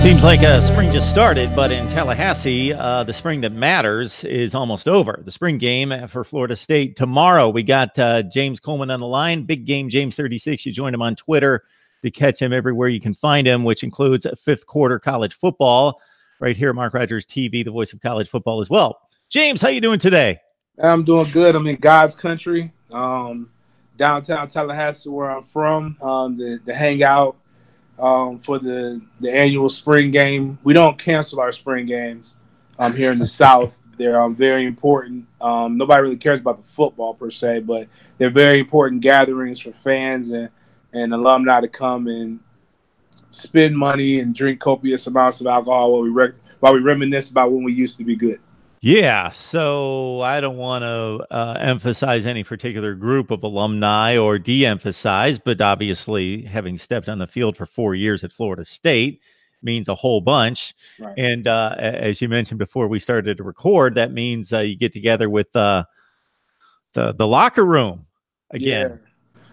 Seems like spring just started, but in Tallahassee, the spring that matters is almost over. The spring game for Florida State tomorrow. We got James Coleman on the line. Big Game James 36. You joined him on Twitter to catch him everywhere you can find him, which includes fifth quarter college football right here at Mark Rogers TV, the voice of college football as well. James, how you doing today? I'm doing good. I'm in God's country, downtown Tallahassee, where I'm from, to hang out for the annual spring game. We don't cancel our spring games here in the South. They're very important. Nobody really cares about the football per se, but they're very important gatherings for fans and alumni to come and spend money and drink copious amounts of alcohol while we reminisce about when we used to be good. Yeah, so I don't want to emphasize any particular group of alumni or de-emphasize, but obviously having stepped on the field for 4 years at Florida State means a whole bunch. Right. And as you mentioned before we started to record, that means you get together with the locker room again.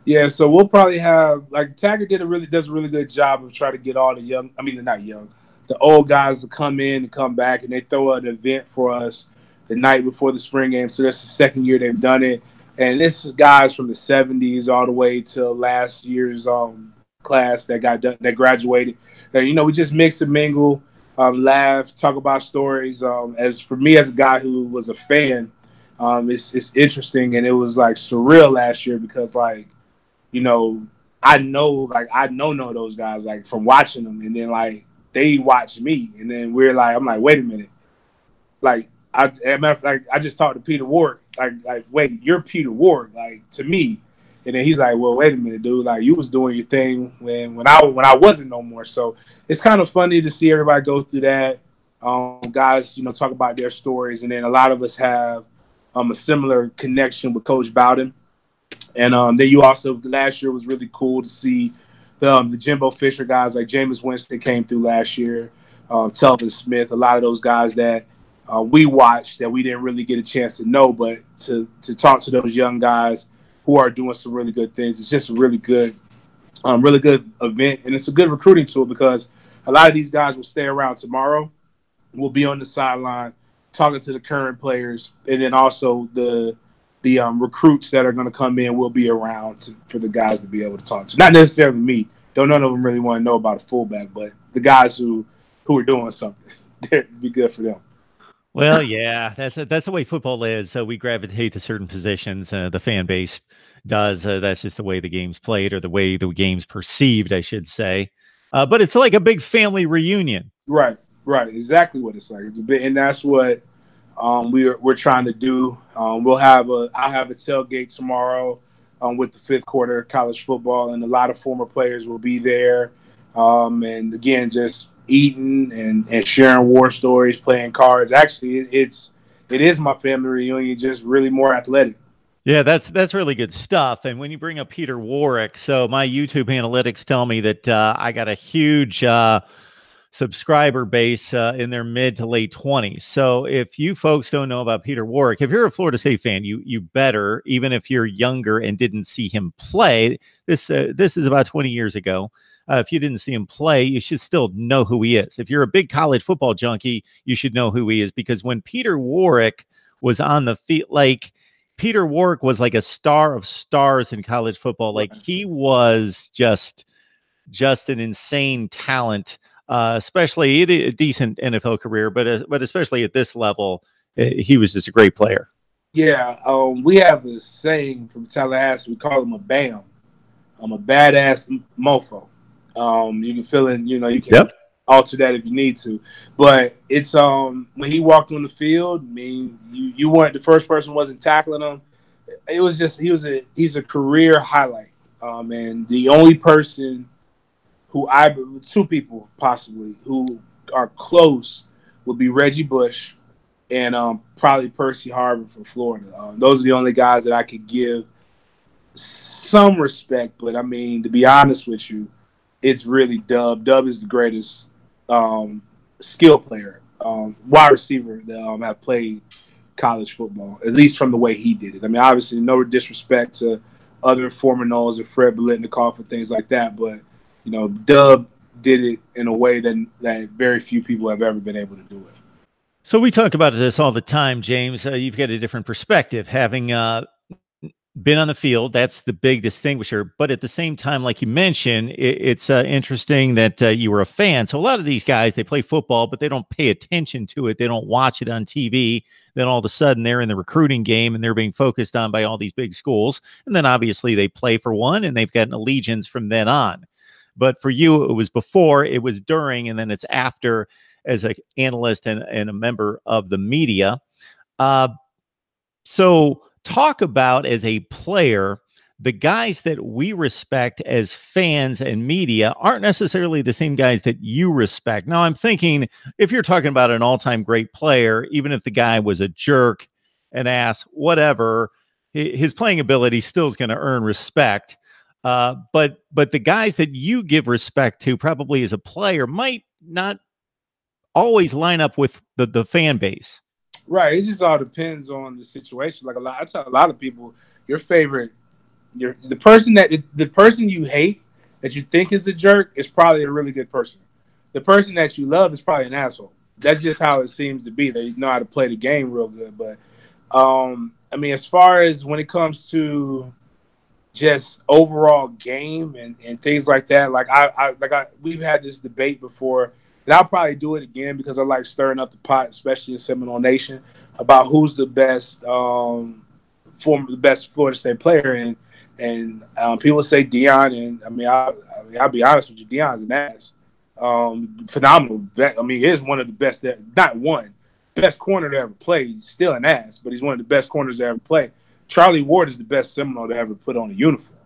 Yeah, so we'll probably have, like, Taggart does a really good job of trying to get all the they're not young, the old guys to come in and come back, and they throw an event for us the night before the spring game. So that's the second year they've done it. And this is guys from the 70s all the way to last year's class that graduated. And, we just mix and mingle, laugh, talk about stories. As for me, as a guy who was a fan, it's interesting, and it was like surreal last year because, like, I know those guys, like, from watching them, and then, like, they watch me, and then I'm like, wait a minute, like, I just talked to Peter Ward, like, wait, you're Peter Ward, like, to me, and then he's like, well, wait a minute, dude, like, you was doing your thing when I wasn't no more. So it's kind of funny to see everybody go through that. Guys, talk about their stories, and then a lot of us have a similar connection with Coach Bowden, and then you also, last year was really cool to see the Jimbo Fisher guys, like Jameis Winston came through last year, Telvin Smith, a lot of those guys that we watched that we didn't really get a chance to know, but to talk to those young guys who are doing some really good things. It's just a really good event, and it's a good recruiting tool because a lot of these guys will stay around tomorrow. We'll be on the sideline talking to the current players, and then also the recruits that are going to come in will be around for the guys to be able to talk to. Not necessarily me. None of them really want to know about a fullback, but the guys who are doing something, it'd be good for them. Well, yeah, that's the way football is. So we gravitate to certain positions. The fan base does. That's just the way the game's played, or the way the game's perceived, I should say. But it's like a big family reunion. Right. Exactly what it's like. It's a bit, and that's what we're trying to do. I'll have a tailgate tomorrow with the fifth quarter college football, and a lot of former players will be there. And again, just eating and sharing war stories, playing cards. Actually, it is my family reunion, just really more athletic. Yeah, that's really good stuff. And when you bring up Peter Warwick, so my YouTube analytics tell me that I got a huge subscriber base in their mid to late 20s. So if you folks don't know about Peter Warwick, if you're a Florida State fan, you better, even if you're younger and didn't see him play. This is about 20 years ago. If you didn't see him play, you should still know who he is. If you're a big college football junkie, you should know who he is, because when Peter Warwick was on the field, like, Peter Warwick was like a star of stars in college football. Like, he was just an insane talent. Especially a decent NFL career, but especially at this level, he was just a great player. Yeah, we have a saying from Tallahassee. We call him a BAM. I'm a badass mofo. You can fill in, you can alter that if you need to. But it's when he walked on the field, I mean, you weren't the first person wasn't tackling him. It was just he's a career highlight. And the only person two people possibly who are close would be Reggie Bush and probably Percy Harvin from Florida. Those are the only guys that I could give some respect. But I mean, to be honest with you, it's really Dub. Dub is the greatest skill player, wide receiver that have played college football, at least from the way he did it. I mean, obviously, no disrespect to other former NOLES and Fred Biletnikoff and things like that, but Dub did it in a way that very few people have ever been able to do it. So we talk about this all the time, James. You've got a different perspective, having been on the field. That's the big distinguisher. But at the same time, like you mentioned, it's interesting that you were a fan. So a lot of these guys, they play football, but they don't pay attention to it. They don't watch it on TV. Then all of a sudden they're in the recruiting game and they're being focused on by all these big schools. And then obviously they play for one and they've got an allegiance from then on. But for you, it was before, it was during, and then it's after as an analyst and a member of the media. So talk about, as a player, the guys that we respect as fans and media aren't necessarily the same guys that you respect. Now, I'm thinking if you're talking about an all-time great player, even if the guy was a jerk, an ass, whatever, his playing ability still is going to earn respect. But the guys that you give respect to, probably as a player, might not always line up with the fan base. Right. It just all depends on the situation. Like I tell a lot of people, your favorite, the person you hate that you think is a jerk is probably a really good person. The person that you love is probably an asshole. That's just how it seems to be. They know how to play the game real good. But I mean, as far as when it comes to just overall game and things like that, we've had this debate before. And I'll probably do it again because I like stirring up the pot, especially in Seminole Nation, about who's the best Florida State player. And people say Deion, and I mean, I'll be honest with you, Deion's an ass. Phenomenal. I mean, he is one of the best, best corner to ever play. He's still an ass, but he's one of the best corners to ever play. Charlie Ward is the best Seminole to ever put on a uniform.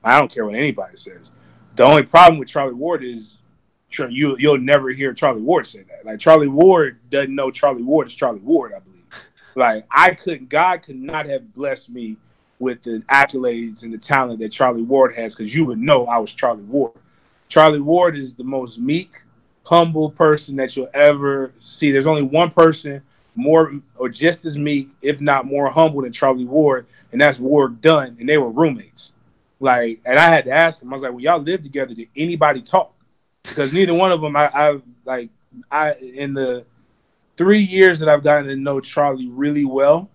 I don't care what anybody says. The only problem with Charlie Ward is you'll never hear Charlie Ward say that. Like, Charlie Ward doesn't know Charlie Ward is Charlie Ward, I believe. Like, God could not have blessed me with the accolades and the talent that Charlie Ward has, because you would know I was Charlie Ward. Charlie Ward is the most meek, humble person that you'll ever see. There's only one person more or just as meek, if not more humble than Charlie Ward, and that's Ward Dunn, and they were roommates. Like, and I had to ask him, I was like, when y'all lived together, did anybody talk? Because neither one of them, in the 3 years that I've gotten to know Charlie really well,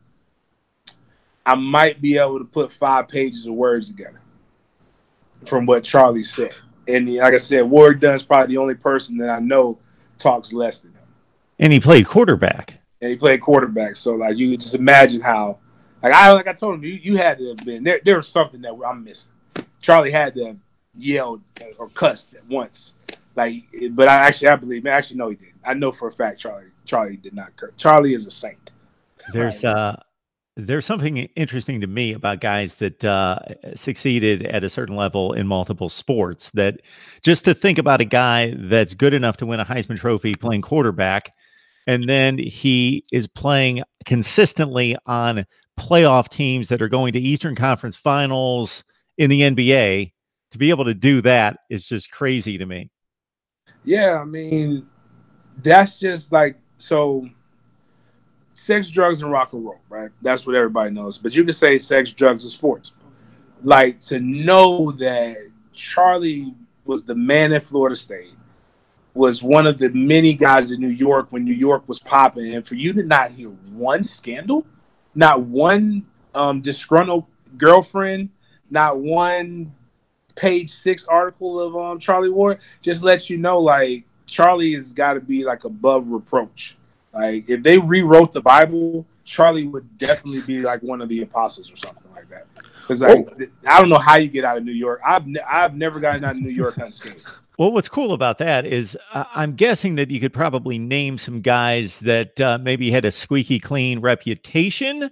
I might be able to put 5 pages of words together from what Charlie said. And like I said, Ward Dunn's probably the only person that I know talks less than him. And he played quarterback. So like, you could just imagine how, like I told him, you had to have been there was something that I'm missing. Charlie had to have yelled or cussed at once. Like, but I believe, man, actually, no, he didn't. I know for a fact Charlie did not curse. Charlie is a saint. There's something interesting to me about guys that succeeded at a certain level in multiple sports, that just to think about a guy that's good enough to win a Heisman Trophy playing quarterback, and then he is playing consistently on playoff teams that are going to Eastern Conference Finals in the NBA. To be able to do that is just crazy to me. Yeah, I mean, that's just like, so sex, drugs, and rock and roll, right? That's what everybody knows. But you can say sex, drugs, and sports. Like, to know that Charlie was the man at Florida State, was one of the many guys in New York when New York was popping, and for you to not hear one scandal, not one disgruntled girlfriend, not one page 6 article of Charlie Ward, just lets you know, like, Charlie has got to be like above reproach. Like, if they rewrote the Bible, Charlie would definitely be like one of the apostles or something like that. Because I don't know how you get out of New York. I've never gotten out of New York unscathed. Well, what's cool about that is I'm guessing that you could probably name some guys that maybe had a squeaky clean reputation,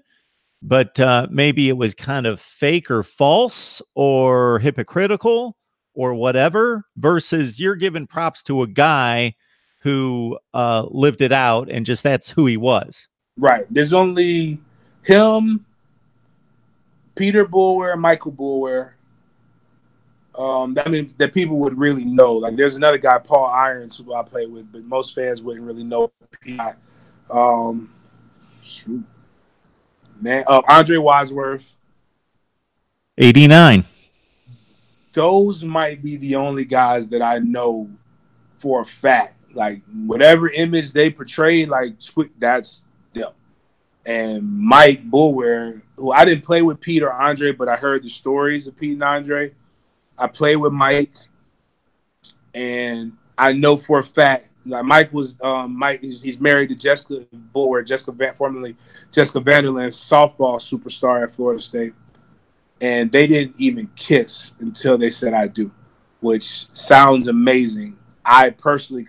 but maybe it was kind of fake or false or hypocritical or whatever, versus you're giving props to a guy who lived it out and just that's who he was. Right. There's only him, Peter Boulware, Michael Boulware. That means that people would really know. Like, there's another guy, Paul Irons, who I play with, but most fans wouldn't really know. Andre Wadsworth, 89. Those might be the only guys that I know for a fact. Like whatever image they portray, like that's them. And Mike Bulwer, who I didn't play with Pete or Andre, but I heard the stories of Pete and Andre. I played with Mike, and I know for a fact like Mike was he's married to Jessica Bulwer, formerly Jessica Vanderland, softball superstar at Florida State. And they didn't even kiss until they said I do, which sounds amazing. I personally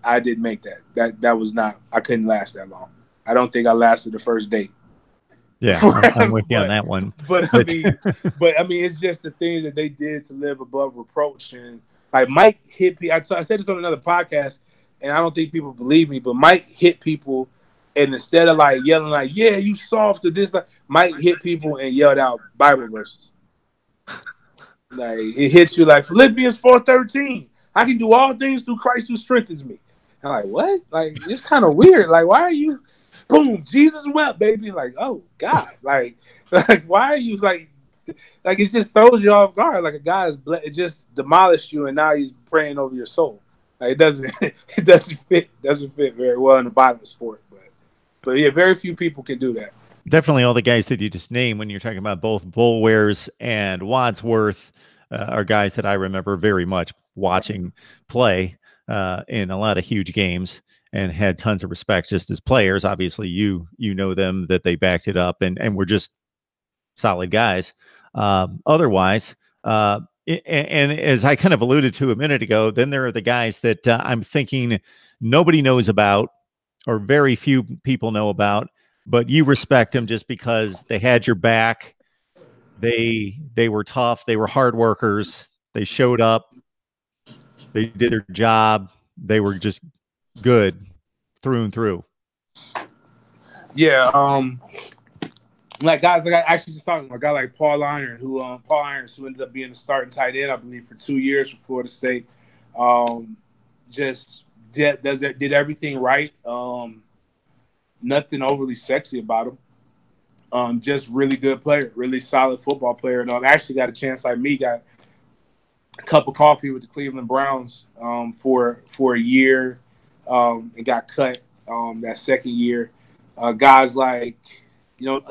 I didn't make that. That was not, I couldn't last that long. I don't think I lasted the first date. Yeah, I'm with you on that one. But I mean, it's just the things that they did to live above reproach. And like Mike hit people. I said this on another podcast, and I don't think people believe me, but Mike hit people, and instead of like yelling like, "Yeah, you soft," or this, like, Mike hit people and yelled out Bible verses. Like it hits you like Philippians 4:13. I can do all things through Christ who strengthens me. I'm like, what? Like it's kind of weird. Like, why are you? Boom, Jesus wept, baby. Like, oh God, like why are you like it just throws you off guard. Like a guy it just demolished you, and now he's praying over your soul. Like it doesn't fit very well in a violent sport. But yeah, very few people can do that. Definitely all the guys that you just named when you're talking about both Bulwares and Wadsworth are guys that I remember very much watching play in a lot of huge games and had tons of respect just as players. Obviously, you know them, that they backed it up and were just solid guys. Otherwise, and as I kind of alluded to a minute ago, then there are the guys that I'm thinking nobody knows about, or very few people know about, but you respect them just because they had your back. They were tough. They were hard workers. They showed up. They did their job. They were just good through and through. Yeah. Like guys, like I actually just talking about a guy like Paul Irons, who ended up being the starting tight end, I believe, for 2 years for Florida State. Just did everything right. Nothing overly sexy about him. Just really good player, really solid football player. And actually got a chance, like me, got a cup of coffee with the Cleveland Browns for a year, and got cut that second year. Guys like, you'll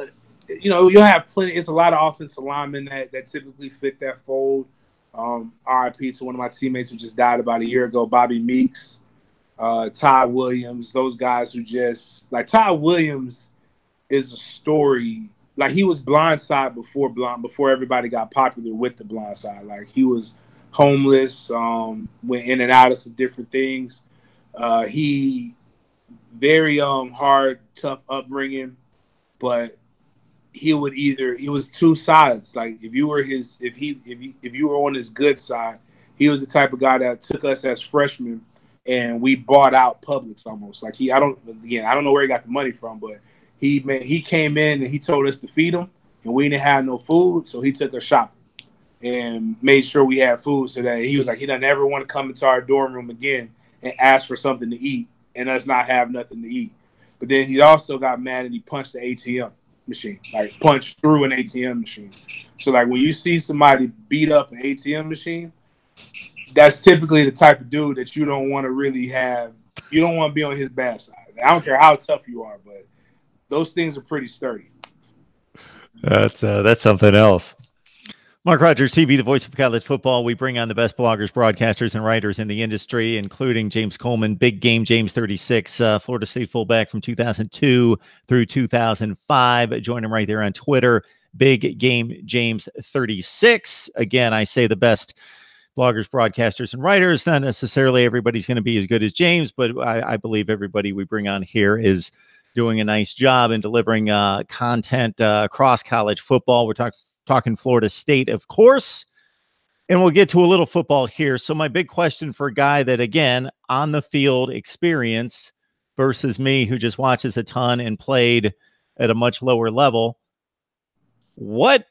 have plenty. It's a lot of offensive linemen that typically fit that fold. RIP to one of my teammates who just died about a year ago, Bobby Meeks. Todd Williams, those guys who just like Todd Williams is a story. Like he was blindside before everybody got popular with the blindside. Like he was homeless, went in and out of some different things. He very hard, tough upbringing, but it was two sides. Like if you were on his good side, he was the type of guy that took us as freshmen and we bought out Publix almost. Like I don't know where he got the money from, but he came in and he told us to feed him, and we didn't have no food, so he took us shopping and made sure we had food. So that he was like, he doesn't ever want to come into our dorm room again and ask for something to eat and us not have nothing to eat. But then he also got mad and he punched the ATM machine, like punched through an ATM machine. So like when you see somebody beat up an ATM machine, that's typically the type of dude that you don't want to really have. You don't want to be on his bad side. I don't care how tough you are, but those things are pretty sturdy. That's something else. Mark Rogers TV, the voice of college football. We bring on the best bloggers, broadcasters, and writers in the industry, including James Coleman, Big Game James 36, Florida State fullback from 2002 through 2005. Join him right there on Twitter, Big Game James 36. Again, I say the best bloggers, broadcasters, and writers. Not necessarily everybody's going to be as good as James, but I believe everybody we bring on here is doing a nice job in delivering content across college football. We're talking Florida State, of course, and we'll get to a little football here. So my big question for a guy that, again, on the field experience versus me, who just watches a ton and played at a much lower level, what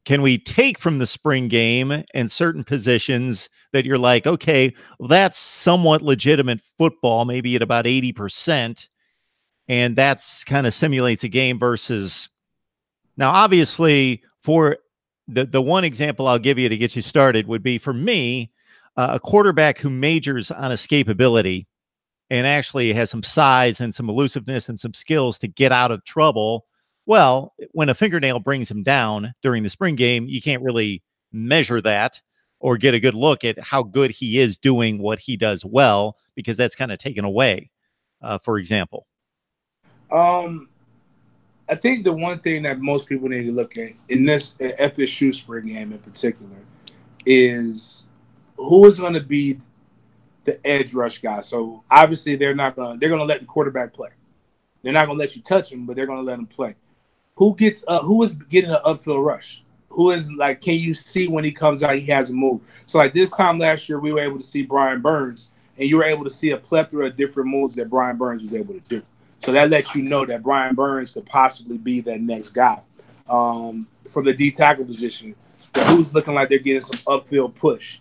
can we take from the spring game and certain positions that you're like, okay, well, that's somewhat legitimate football, maybe at about 80%, and that's kind of simulates a game versus now, obviously, for the one example I'll give you to get you started would be for me, a quarterback who majors on escapability and actually has some size and some elusiveness and some skills to get out of trouble. Well, when a fingernail brings him down during the spring game, you can't really measure that or get a good look at how good he is doing what he does well, because that's kind of taken away, for example. I think the one thing that most people need to look at in this FSU spring game in particular is who is going to be the edge rush guy. So obviously they're going to let the quarterback play. They're not going to let you touch him, but they're going to let him play. Who is getting an upfield rush? Who is like, can you see when he comes out, he hasn't moved? So like this time last year, we were able to see Brian Burns, and you were able to see a plethora of different moves that Brian Burns was able to do. So that lets you know that Brian Burns could possibly be that next guy. From the D tackle position, who's looking like they're getting some upfield push.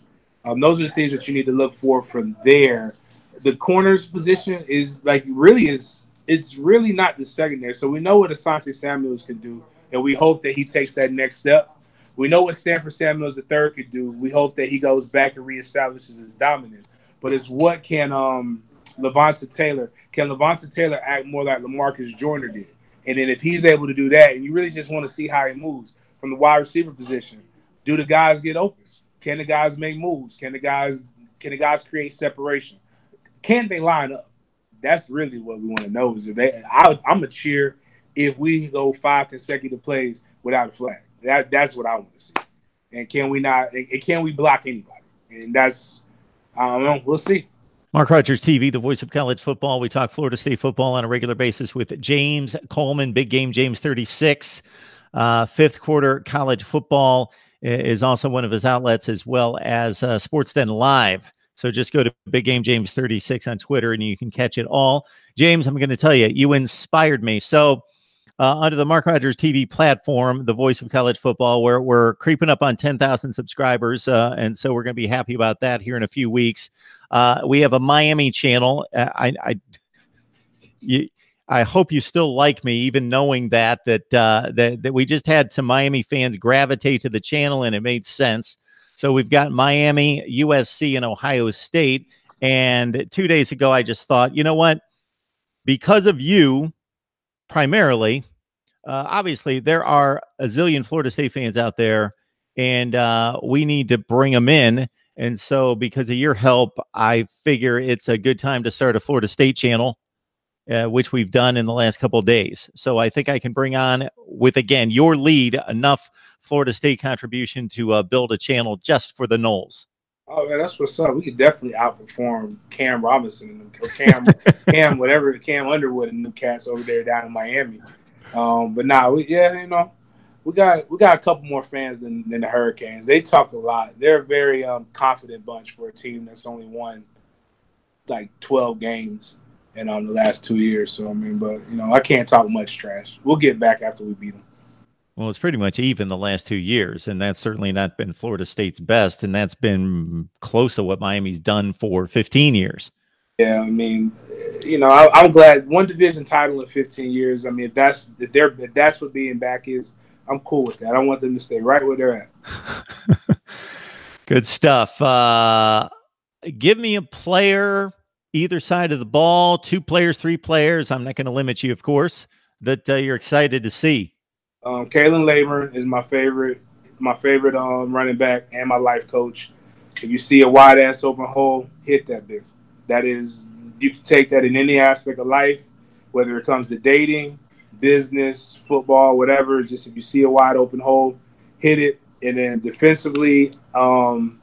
Those are the things that you need to look for from there. The corners position is like it's really not the secondary. So we know what Asante Samuels can do, and we hope that he takes that next step. We know what Stanford Samuels III could do. We hope that he goes back and reestablishes his dominance. But it's what can Levonta Taylor act more like LaMarcus Joyner did? And then if he's able to do that, and you really just want to see how he moves from the wide receiver position, do the guys get open? Can the guys make moves? Can the guys create separation? Can they line up? That's really what we want to know. Is if I'm a cheer if we go 5 consecutive plays without a flag. That's what I want to see. And can we block anybody? And that's I don't know. We'll see. Mark Rogers TV, the voice of college football. We talk Florida State football on a regular basis with James Coleman, Big Game James 36. Fifth quarter college football is also one of his outlets, as well as Sports Den Live. So just go to Big Game James 36 on Twitter and you can catch it all. James, I'm going to tell you, you inspired me. So under the Mark Rogers TV platform, the voice of college football, where we're creeping up on 10,000 subscribers. And so we're going to be happy about that here in a few weeks. We have a Miami channel. I hope you still like me, even knowing that we just had some Miami fans gravitate to the channel, and it made sense. So we've got Miami, USC, and Ohio State. And 2 days ago, I just thought, you know what? Because of you, primarily, obviously, there are a zillion Florida State fans out there, and we need to bring them in. And so because of your help, I figure it's a good time to start a Florida State channel, which we've done in the last couple of days. So I think I can bring on, with, again, your lead, enough Florida State contribution to build a channel just for the Noles. Oh, man, that's what's up. We could definitely outperform Cam Robinson and or Cam Underwood and them cats over there down in Miami. But now, we got a couple more fans than the Hurricanes. They talk a lot. They're a very confident bunch for a team that's only won like 12 games in the last 2 years. So I mean, but I can't talk much trash. We'll get back after we beat them. Well, it's pretty much even the last 2 years, and that's certainly not been Florida State's best, and that's been close to what Miami's done for 15 years. Yeah, I mean, I'm glad one division title in 15 years. I mean, if that's what being back is, I'm cool with that. I want them to stay right where they're at. Good stuff. Give me a player, either side of the ball, 2 players, 3 players. I'm not going to limit you, of course, that you're excited to see. Kalen Lamer is my favorite running back and my life coach. If you see a wide ass open hole, hit that bitch. That is, you can take that in any aspect of life, whether it comes to dating, business, football, whatever. Just if you see a wide open hole, hit it. And then defensively, I'm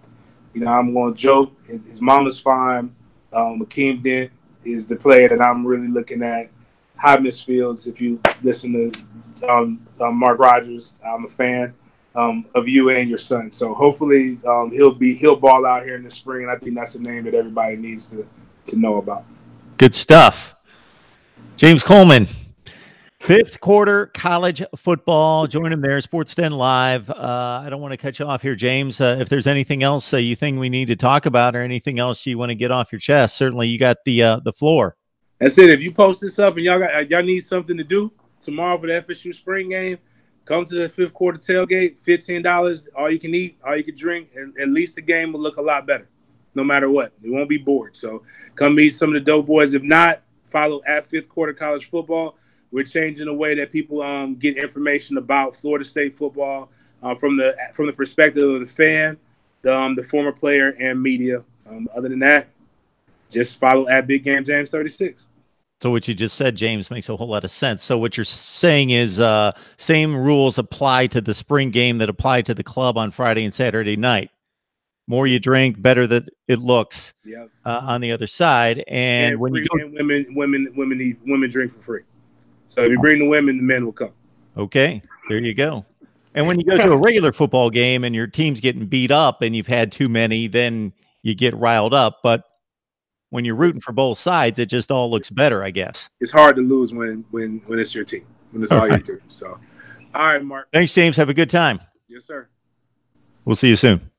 going to joke. His mama's fine. Akeem Dent is the player that I'm really looking at. Hi, Miss Fields. If you listen to Mark Rogers, I'm a fan of you and your son. So hopefully he'll ball out here in the spring, and I think that's a name that everybody needs to know about. Good stuff. James Coleman, fifth quarter college football. Join him there, Sports Den Live. I don't want to cut you off here, James. If there's anything else you think we need to talk about or anything else you want to get off your chest, certainly you got the floor. That's it. If you post this up and y'all need something to do tomorrow for the FSU spring game, come to the fifth quarter tailgate. $15, all you can eat, all you can drink, and at least the game will look a lot better. no matter what. We won't be bored. So come meet some of the dope boys. If not, follow at Fifth Quarter College Football. We're changing the way that people get information about Florida State football from the perspective of the fan, the former player, and media. Other than that, just follow at Big Game James 36. So what you just said, James, makes a whole lot of sense. So what you're saying is same rules apply to the spring game that apply to the club on Friday and Saturday night. More you drink, better that it looks. Yep. On the other side. And when you go, and women drink for free. So if you bring the women, the men will come. Okay, there you go. And when you go to a regular football game and your team's getting beat up and you've had too many, then you get riled up. But when you're rooting for both sides, it just all looks better, I guess. It's hard to lose when it's your team, when it's all your team. So, all right, Mark. Thanks, James. Have a good time. Yes, sir. We'll see you soon.